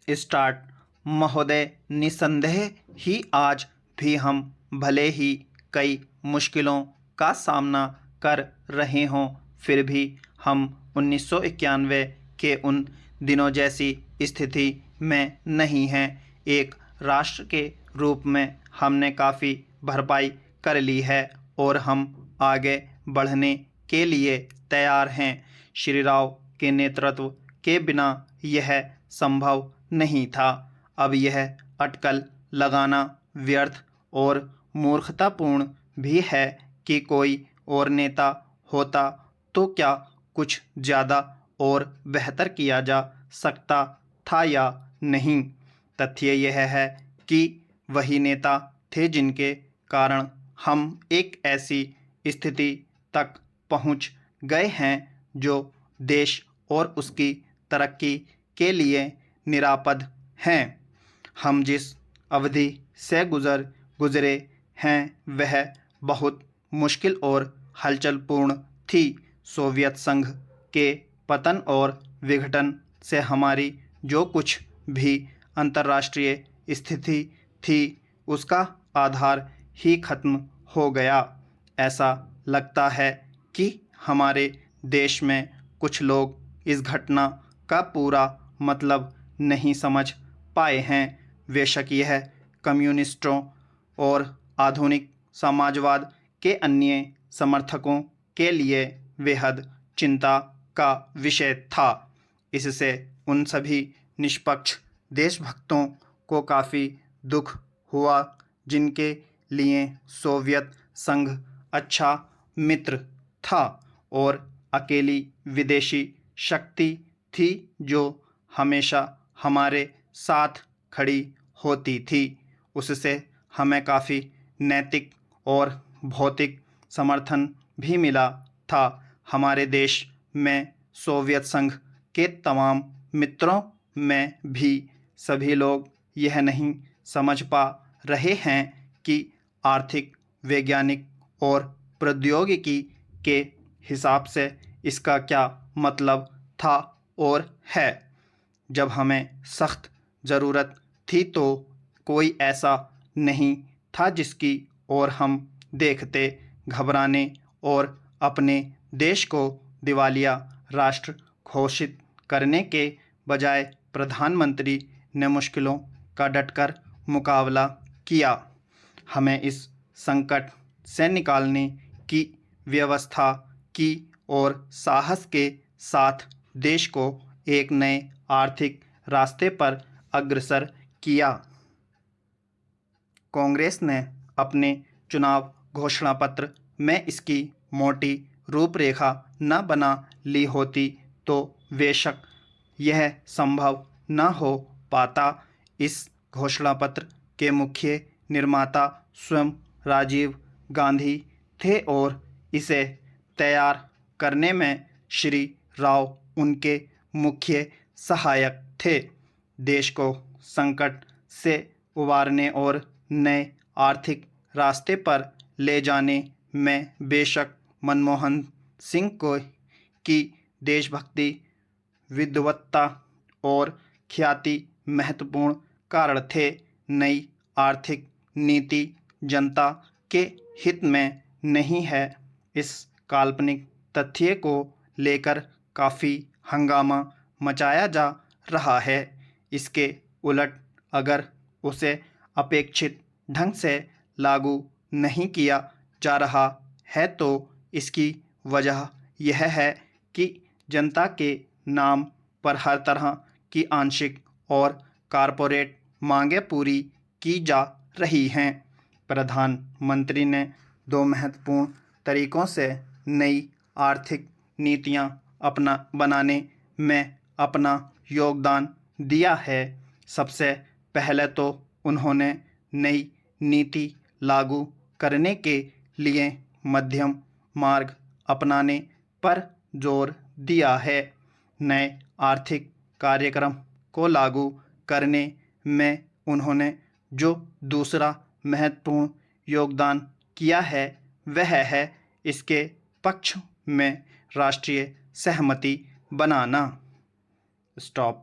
Start. महोदय, निसंदेह ही आज भी हम भले ही कई मुश्किलों का सामना कर रहे हों, फिर भी हम 1991 के उन दिनों जैसी स्थिति में नहीं हैं। एक राष्ट्र के रूप में हमने काफ़ी भरपाई कर ली है और हम आगे बढ़ने के लिए तैयार हैं। श्री राव के नेतृत्व के बिना यह संभव नहीं था। अब यह अटकल लगाना व्यर्थ और मूर्खतापूर्ण भी है कि कोई और नेता होता तो क्या कुछ ज़्यादा और बेहतर किया जा सकता था या नहीं। तथ्य यह है कि वही नेता थे जिनके कारण हम एक ऐसी स्थिति तक पहुंच गए हैं जो देश और उसकी तरक्की के लिए निरापद हैं। हम जिस अवधि से गुजरे हैं वह बहुत मुश्किल और हलचलपूर्ण थी। सोवियत संघ के पतन और विघटन से हमारी जो कुछ भी अंतर्राष्ट्रीय स्थिति थी उसका आधार ही खत्म हो गया। ऐसा लगता है कि हमारे देश में कुछ लोग इस घटना का पूरा मतलब नहीं समझ पाए हैं। बेशक यह कम्युनिस्टों और आधुनिक समाजवाद के अन्य समर्थकों के लिए बेहद चिंता का विषय था। इससे उन सभी निष्पक्ष देशभक्तों को काफ़ी दुख हुआ जिनके लिए सोवियत संघ अच्छा मित्र था और अकेली विदेशी शक्ति थी जो हमेशा हमारे साथ खड़ी होती थी। उससे हमें काफ़ी नैतिक और भौतिक समर्थन भी मिला था। हमारे देश में सोवियत संघ के तमाम मित्रों में भी सभी लोग यह नहीं समझ पा रहे हैं कि आर्थिक, वैज्ञानिक और प्रौद्योगिकी के हिसाब से इसका क्या मतलब था और है। जब हमें सख्त ज़रूरत थी तो कोई ऐसा नहीं था जिसकी ओर हम देखते घबराने और अपने देश को दिवालिया राष्ट्र घोषित करने के बजाय प्रधानमंत्री ने मुश्किलों का डटकर मुकाबला किया। हमें इस संकट से निकालने की व्यवस्था की और साहस के साथ देश को एक नए आर्थिक रास्ते पर अग्रसर किया। कांग्रेस ने अपने चुनाव घोषणा पत्र में इसकी मोटी रूपरेखा न बना ली होती तो बेशक यह संभव न हो पाता। इस घोषणा पत्र के मुख्य निर्माता स्वयं राजीव गांधी थे और इसे तैयार करने में श्री राव उनके मुख्य सहायक थे। देश को संकट से उबारने और नए आर्थिक रास्ते पर ले जाने में बेशक मनमोहन सिंह की देशभक्ति, विद्वत्ता और ख्याति महत्वपूर्ण कारण थे। नई आर्थिक नीति जनता के हित में नहीं है। इस काल्पनिक तथ्य को लेकर काफ़ी हंगामा मचाया जा रहा है। इसके उलट अगर उसे अपेक्षित ढंग से लागू नहीं किया जा रहा है तो इसकी वजह यह है कि जनता के नाम पर हर तरह की आंशिक और कारपोरेट मांगें पूरी की जा रही हैं। प्रधानमंत्री ने दो महत्वपूर्ण तरीकों से नई आर्थिक नीतियां बनाने में अपना योगदान दिया है। सबसे पहले तो उन्होंने नई नीति लागू करने के लिए मध्यम मार्ग अपनाने पर जोर दिया है। नए आर्थिक कार्यक्रम को लागू करने में उन्होंने जो दूसरा महत्वपूर्ण योगदान किया है वह है इसके पक्ष में राष्ट्रीय सहमति बनाना। स्टॉप।